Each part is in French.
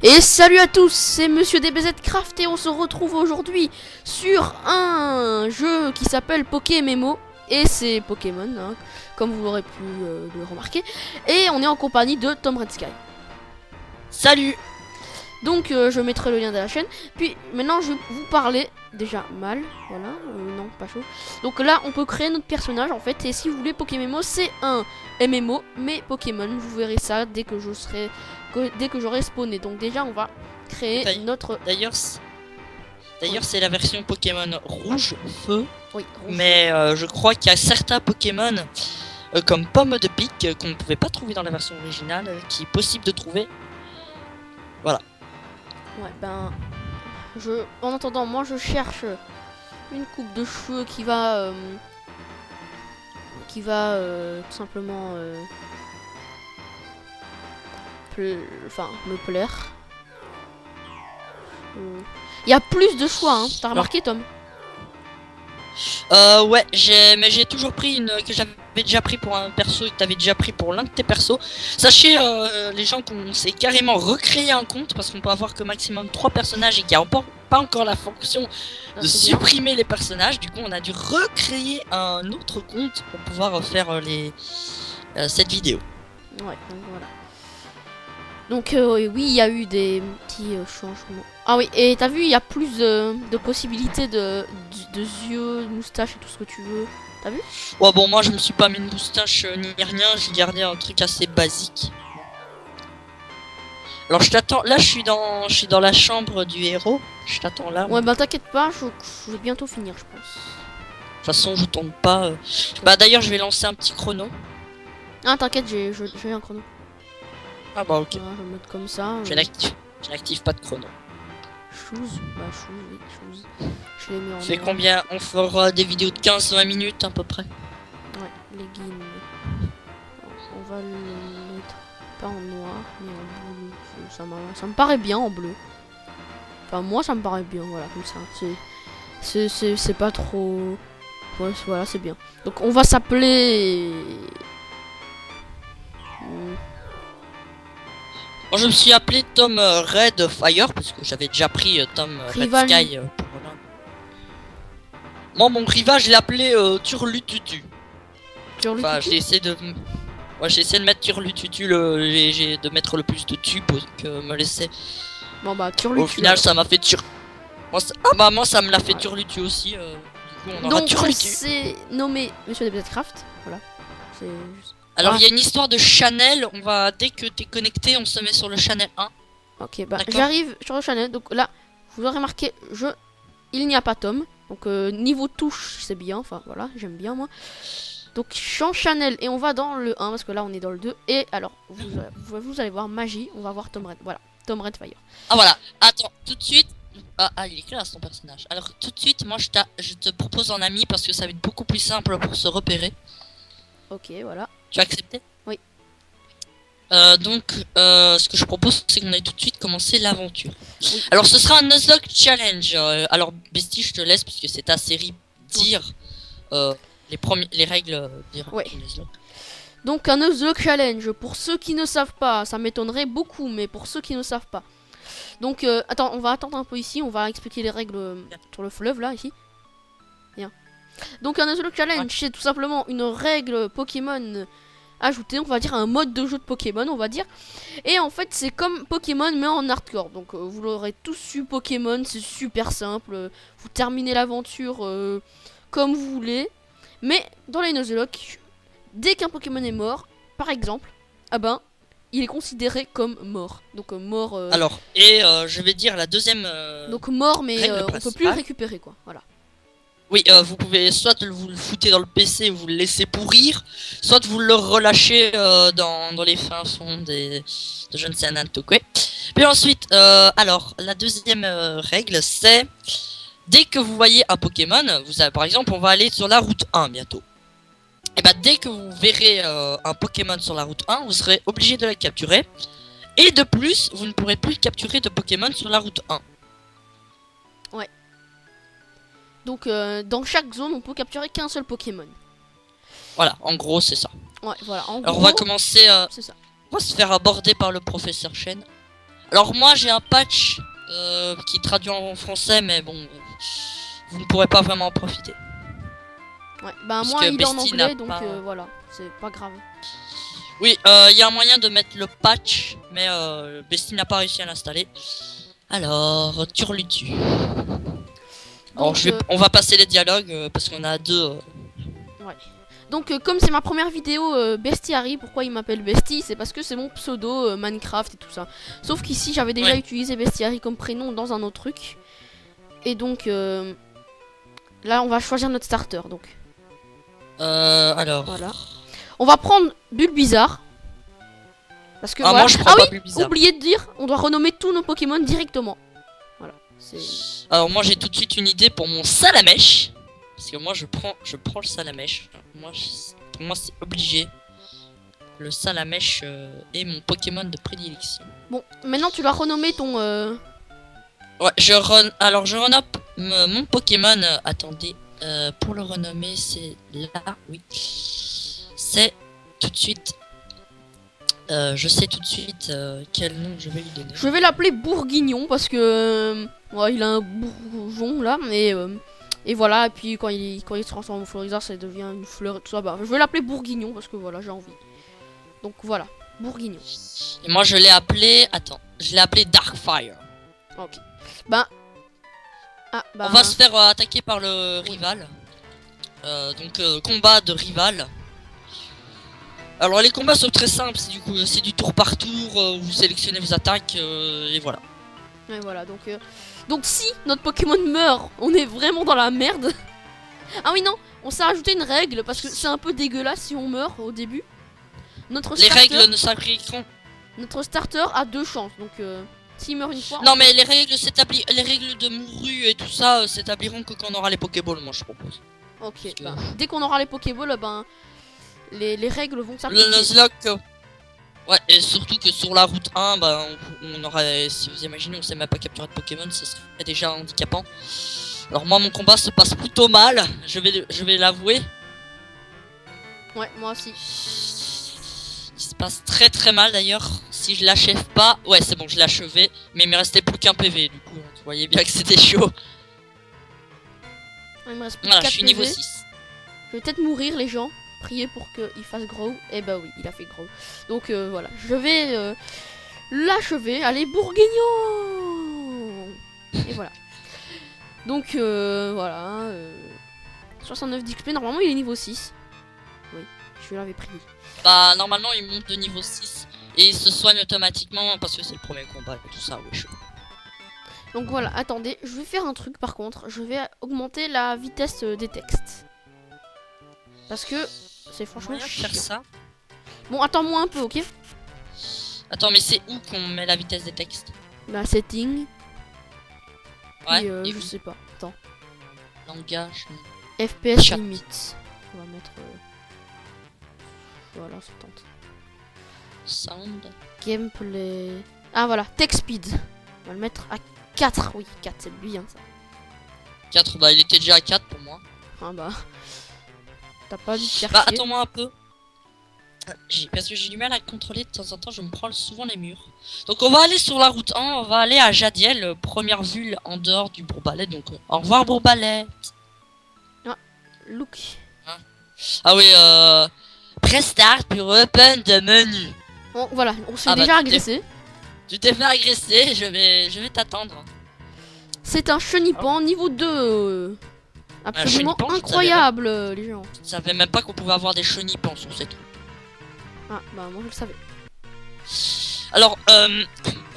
Et salut à tous, c'est Monsieur DBZ Craft et on se retrouve aujourd'hui sur un jeu qui s'appelle Pokémon. Et c'est Pokémon, hein, comme vous l'aurez pu le remarquer. Et on est en compagnie de Tom Red Sky. Salut. Donc je mettrai le lien de la chaîne. Puis maintenant je vais vous parler déjà mal. Voilà, non pas chaud. Donc là on peut créer notre personnage en fait. Et si vous voulez Pokémon, c'est un MMO mais Pokémon. Vous verrez ça dès que j'aurai spawné. Donc déjà on va créer notre... D'ailleurs c'est la version Pokémon rouge feu. Oui, rouge. Mais je crois qu'il y a certains Pokémon comme Pomme de Pique qu'on ne pouvait pas trouver dans la version originale, qui est possible de trouver. Voilà. Ouais, ben, en attendant, moi je cherche une coupe de cheveux qui va tout simplement me plaire. Il y a plus de choix, hein. T'as remarqué, Tom? Ouais, mais j'ai toujours pris une que j'avais déjà pris pour un perso et que t'avais déjà pris pour l'un de tes persos. Sachez les gens qu'on s'est carrément recréé un compte parce qu'on peut avoir que maximum 3 personnages et qu'il n'y a pas encore la fonction de supprimer les personnages. Du coup on a dû recréer un autre compte pour pouvoir faire cette vidéo. Ouais, donc voilà. Donc oui, il y a eu des petits changements. Ah oui, et t'as vu, il y a plus de possibilités de yeux, de moustaches et tout ce que tu veux. T'as vu? Ouais, bon, moi je me suis pas mis une moustache ni rien, j'ai gardé un truc assez basique. Alors je t'attends, là je suis dans la chambre du héros, je t'attends là. Ouais, bah t'inquiète pas, je vais bientôt finir, je pense. De toute façon, je tombe pas. Bah d'ailleurs, je vais lancer un petit chrono. Ah, t'inquiète, j'ai un chrono. Ah bah ok. Voilà, je vais mettre comme ça. Je n'active pas de chrono. Shoes, bah shoes, oui, shoes. Je les mets en Fait noir. combien? On fera des vidéos de 15-20 minutes à peu près. Ouais, leggings. On va le mettre pas en noir, mais en bleu. Ça me paraît bien en bleu. Enfin, moi ça me paraît bien, voilà, comme ça. C'est pas trop... Ouais, voilà, c'est bien. Donc on va s'appeler... Moi je me suis appelé Tom Red Fire parce que j'avais déjà pris Tom Rival. Red Sky pour l'un. Moi mon rival je l'ai appelé Turlututu. Enfin j'ai essayé de... Ouais, j'ai essayé de mettre Turlututu, de mettre le plus de tu pour que me laisser. Bon bah Turlutu. Au final ça m'a fait moi ça me l'a fait Turlutu aussi. Du coup on aura donc Turlutu. c'est nommé Monsieur DBZ Craft. Voilà. C'est juste... Alors il y a une histoire de Chanel, dès que t'es connecté, on se met sur le Chanel 1. Ok, bah j'arrive sur le Chanel, donc là, vous aurez remarqué, il n'y a pas Tom, donc niveau touche, c'est bien, enfin voilà, j'aime bien moi. Donc change Chanel et on va dans le 1, parce que là on est dans le 2, et alors, vous allez voir, magie, on va voir Tom Red, voilà, Tom Red Fire. Ah voilà, attends, tout de suite, il est classe ton personnage. Alors tout de suite, moi je te propose en ami parce que ça va être beaucoup plus simple pour se repérer. Ok, voilà. Tu as accepté? Oui. Donc, ce que je propose, c'est qu'on aille tout de suite commencer l'aventure. Oui. Alors, ce sera un Nuzlocke Challenge. Alors, Bestie, je te laisse, puisque c'est ta série, dire les règles du Nuzlocke. Donc, un Nuzlocke Challenge, pour ceux qui ne savent pas, ça m'étonnerait beaucoup, mais pour ceux qui ne savent pas. Donc, attends, on va attendre un peu ici, on va expliquer les règles sur le fleuve, là, ici. Bien. Donc un Nuzlocke Challenge, c'est tout simplement une règle Pokémon ajoutée, on va dire un mode de jeu de Pokémon, on va dire. Et en fait c'est comme Pokémon mais en hardcore. Donc vous l'aurez tous su Pokémon, c'est super simple. Vous terminez l'aventure comme vous voulez. Mais dans les Nuzlocke, dès qu'un Pokémon est mort, par exemple, ah ben il est considéré comme mort. Donc mort... Alors, et je vais dire la deuxième... donc mort mais on peut plus le récupérer quoi, voilà. Oui, vous pouvez soit vous le foutez dans le PC, vous le laissez pourrir, soit vous le relâchez dans les fins fonds de je ne sais quoi. Puis ensuite, alors, la deuxième règle, c'est dès que vous voyez un Pokémon, par exemple, on va aller sur la route 1 bientôt. Et bah, dès que vous verrez un Pokémon sur la route 1, vous serez obligé de le capturer. Et de plus, vous ne pourrez plus capturer de Pokémon sur la route 1. Ouais. Donc dans chaque zone on peut capturer qu'un seul Pokémon. Voilà, en gros, c'est ça. Ouais, voilà. En Alors, gros, on va commencer. c'est ça. On va se faire aborder par le professeur Chen. Alors, moi, j'ai un patch qui traduit en français, mais bon, vous ne pourrez pas vraiment en profiter. Ouais, bah Parce moi que il est en Bestie anglais n'a donc pas- voilà, c'est pas grave. Oui, il y a un moyen de mettre le patch, mais Bestie n'a pas réussi à l'installer. Alors, turlutu. Alors, Donc, on va passer les dialogues parce qu'on a deux. ouais. Donc comme c'est ma première vidéo Bestiary, pourquoi il m'appelle Bestie, c'est parce que c'est mon pseudo Minecraft et tout ça. Sauf qu'ici j'avais déjà Ouais. utilisé Bestiary comme prénom dans un autre truc. Et donc là on va choisir notre starter donc. Alors. Voilà. On va prendre Bulbizarre. Parce que Ah, voilà. moi je prends Ah pas oui, plus bizarre. oublié de dire, on doit renommer tous nos Pokémon directement. Voilà. C'est. Alors, moi j'ai tout de suite une idée pour mon Salamèche. Parce que moi je prends le Salamèche. Pour moi c'est obligé. Le Salamèche est mon Pokémon de prédilection. Bon, maintenant tu dois renommer ton. Ouais, alors je renomme mon Pokémon. Attendez, pour le renommer, c'est là, oui. C'est tout de suite. Je sais tout de suite quel nom je vais lui donner. Je vais l'appeler Bourguignon parce que ouais, il a un bourgeon là, et voilà. Et puis quand il se transforme en Florizarre, ça devient une fleur et tout ça. Bah, je vais l'appeler Bourguignon parce que voilà, j'ai envie. Donc voilà, Bourguignon. Et moi je l'ai appelé. Attends, je l'ai appelé Darkfire. Ok. Bah. Ah bah. On va se faire attaquer par le rival. Combat de rival. Alors les combats sont très simples, c'est du tour par tour, vous sélectionnez vos attaques et voilà. Ouais, voilà. Donc si notre Pokémon meurt, on est vraiment dans la merde. Ah oui non, on s'est rajouté une règle parce que c'est un peu dégueulasse si on meurt au début. Notre Les starter, règles ne s'appliqueront. notre starter a 2 chances. Donc s'il meurt une fois. Non mais les règles de mouru et tout ça s'établiront que quand on aura les Pokéballs, moi je propose. Ok. Bah, dès qu'on aura les Pokéballs, ben. Les règles vont Le s'appliquer. Nuzlocke. Ouais, et surtout que sur la route 1, bah, on aurait, si vous imaginez, on sait même pas capturer de Pokémon, ça serait déjà handicapant. Alors moi, mon combat se passe plutôt mal, je vais l'avouer. Ouais, moi aussi. Il se passe très très mal d'ailleurs. Si je l'achève pas, ouais c'est bon, je l'ai achevé, mais il me restait plus qu'un PV, du coup, vous voyez bien que c'était chaud. Il me reste plus Voilà, 4 je suis niveau PV. 6. Je vais peut-être mourir les gens. Prier pour qu'il fasse grow. Et bah oui, il a fait grow. Donc voilà, je vais l'achever. Allez, Bourguignon. Et voilà. Donc voilà. 69 d'XP. Normalement, il est niveau 6. Oui, je l'avais pris. Bah normalement il monte de niveau 6 et il se soigne automatiquement parce que c'est le premier combat et tout ça, ouais chaud. Donc voilà, attendez, je vais faire un truc par contre. Je vais augmenter la vitesse des textes. Parce que c'est franchement Moyen de chiant. faire ça. Bon, attends-moi un peu, ok? Attends, mais c'est où qu'on met la vitesse des textes? La setting. Ouais, Puis, et je où? sais pas. Attends. Langage. FPS Chat. limite. On va mettre. Voilà, ça tente. Sound. Gameplay. Ah voilà, text speed. On va le mettre à 4. Oui, 4, c'est bien ça. 4, bah il était déjà à 4 pour moi. Ah bah. T'as pas dû te faire Bah chier. attends-moi un peu. Parce que j'ai du mal à contrôler de temps en temps, je me prends souvent les murs. Donc on va aller sur la route 1, on va aller à Jadiel, première vue en dehors du Bourbalet. Donc au revoir Bourbalet. Look. Ah oui, press start pour open de menu. Bon, voilà, on s'est Ah bah, déjà tu t'es- agressé. Tu t'es fait agresser, je vais t'attendre. C'est un chenipan niveau 2. Absolument chenipan, je incroyable, les gens. Je savais même pas qu'on pouvait avoir des chenipans sur cette route. Ah, bah moi je le savais. Alors,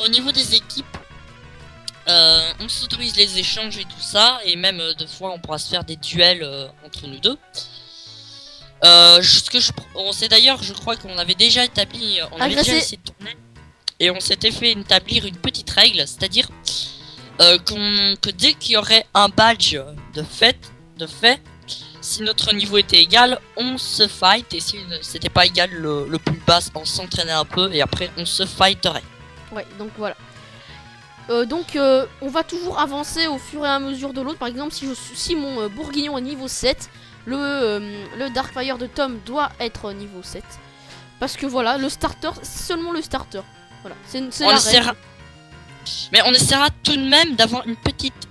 au niveau des équipes, on s'autorise les échanges et tout ça, et même deux fois on pourra se faire des duels entre nous deux. On sait d'ailleurs, je crois qu'on avait déjà établi, on avait déjà Agressé. essayé de tourner, et on s'était fait établir une petite règle, c'est-à-dire que dès qu'il y aurait un badge de fait, si notre niveau était égal, on se fight, et si c'était pas égal le plus bas, on s'entraînait un peu, et après on se fighterait. Ouais, donc voilà. On va toujours avancer au fur et à mesure de l'autre. Par exemple, si mon Bourguignon est niveau 7, le Darkfire de Tom doit être niveau 7. Parce que voilà, le starter, seulement le starter. Voilà, c'est On la essaiera... règle. Mais on essaiera tout de même d'avoir une petite...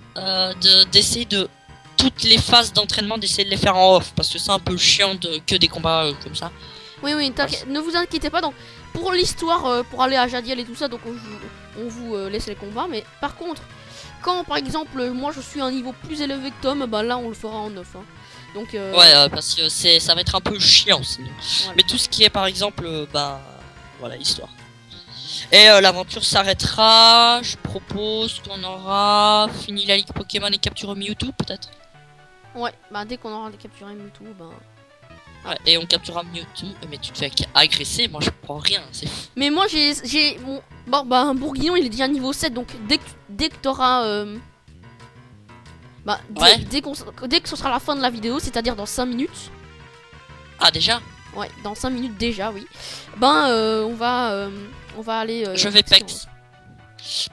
d'essayer de... Toutes les phases d'entraînement, d'essayer de les faire en off. Parce que c'est un peu chiant que des combats comme ça. Oui, ne vous inquiétez pas. Donc, pour l'histoire, pour aller à Jadiel et tout ça, donc on vous laisse les combats. Mais par contre, quand par exemple, moi je suis à un niveau plus élevé que Tom, bah là on le fera en off. Hein. Donc, Ouais, parce que ça va être un peu chiant sinon. voilà. Mais tout ce qui est par exemple, voilà, histoire. Et l'aventure s'arrêtera. Je propose qu'on aura fini la ligue Pokémon et capturé Mewtwo peut-être. Ouais, bah dès qu'on aura capturé Mewtwo, ben. Ouais, et on capturera Mewtwo. Mais tu te fais agresser, moi je prends rien, c'est fou. Mais moi j'ai mon. Bon, bah un bourguignon il est déjà niveau 7, donc dès que t'auras. Bah, Ouais. dès que ce sera la fin de la vidéo, c'est-à-dire dans 5 minutes. Ah déjà. Ouais, dans 5 minutes déjà, oui. Ben, on va aller. Je vais pex.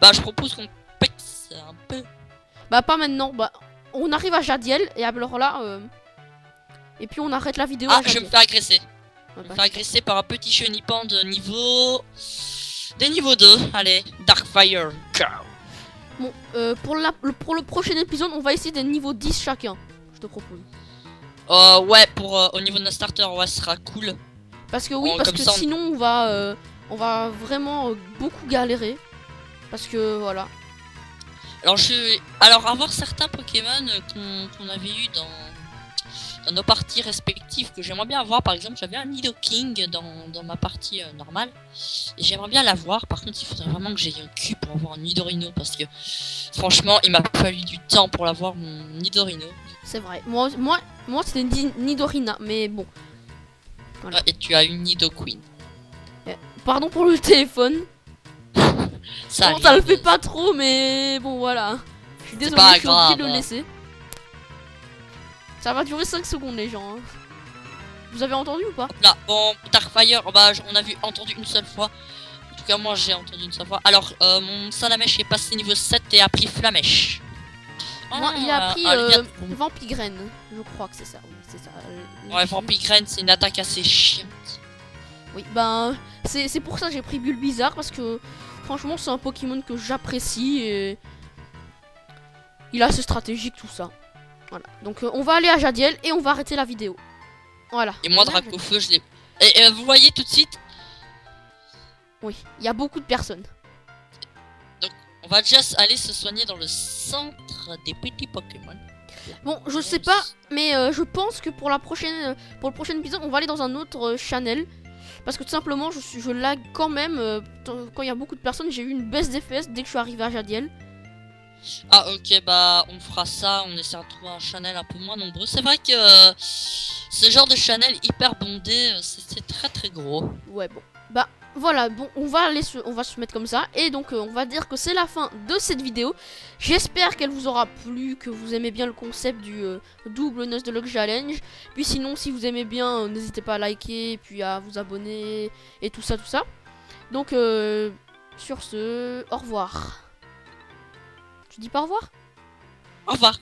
Bah je propose qu'on pex un peu. Bah, pas maintenant. Bah, on arrive à Jadiel, et alors là. Et puis on arrête la vidéo. Ah, à je vais Jadiel. me faire agresser. Ouais, Je vais me bah. faire agresser par un petit chenipan de niveau... Des niveaux 2. Allez, Darkfire. Ciao. Bon, pour le prochain épisode, on va essayer des niveaux 10 chacun. Je te propose. Ouais, pour au niveau de notre starter, ouais, ce sera cool. Parce que oui, Bon, parce comme que ça, sinon on va vraiment beaucoup galérer. Parce que voilà. Alors avoir certains Pokémon qu'on avait eu dans nos parties respectives que j'aimerais bien avoir. Par exemple, j'avais un Nidoking dans ma partie normale. Et j'aimerais bien l'avoir. Par contre, il faudrait vraiment que j'aie un cul pour avoir un Nidorino. Parce que franchement, il m'a fallu du temps pour l'avoir, mon Nidorino. C'est vrai. Moi c'était Nidorina, mais bon. Voilà. Et tu as une Nidoqueen. Pardon pour le téléphone. Ça, Bon, ça le fait pas trop, mais bon, voilà. Je suis désolé, pas je suis obligé de grave. le laisser. Ça va durer 5 secondes, les gens. Hein. Vous avez entendu ou pas? Là, bon, Darkfire, on a entendu une seule fois. En tout cas, moi j'ai entendu une seule fois. Alors, mon Salamèche est passé niveau 7 et a pris Flamèche. Moi, il a pris Lumière- Vampigraine. Je crois que c'est ça. Oui, c'est ça. Ouais, Vampigraine, c'est une attaque assez chiante. Oui, ben, c'est pour ça que j'ai pris Bulbizarre. Parce que, franchement, c'est un Pokémon que j'apprécie. Et il est assez stratégique, tout ça. Voilà. Donc, on va aller à Jadiel et on va arrêter la vidéo. Voilà. Et moi, Voilà, Dracofeu, je l'ai. Et vous voyez tout de suite, Oui, il y a beaucoup de personnes. on va déjà aller se soigner dans le centre des petits Pokémon. Bon, je sais pas, mais je pense que pour le prochain épisode, on va aller dans un autre channel. Parce que tout simplement, je lag quand même. Quand il y a beaucoup de personnes, j'ai eu une baisse d'FS dès que je suis arrivé à Jadiel. Ah, ok, bah, on fera ça. On essaiera de trouver un channel un peu moins nombreux. C'est vrai que ce genre de channel hyper bondé, c'est très très gros. Ouais, bon. Bah, voilà, bon, on va se mettre comme ça. Et donc, on va dire que c'est la fin de cette vidéo. J'espère qu'elle vous aura plu, que vous aimez bien le concept du double Nuzlocke Challenge. Puis sinon, si vous aimez bien, n'hésitez pas à liker, puis à vous abonner, et tout ça, tout ça. Donc, sur ce, au revoir. Tu dis pas au revoir? Au revoir.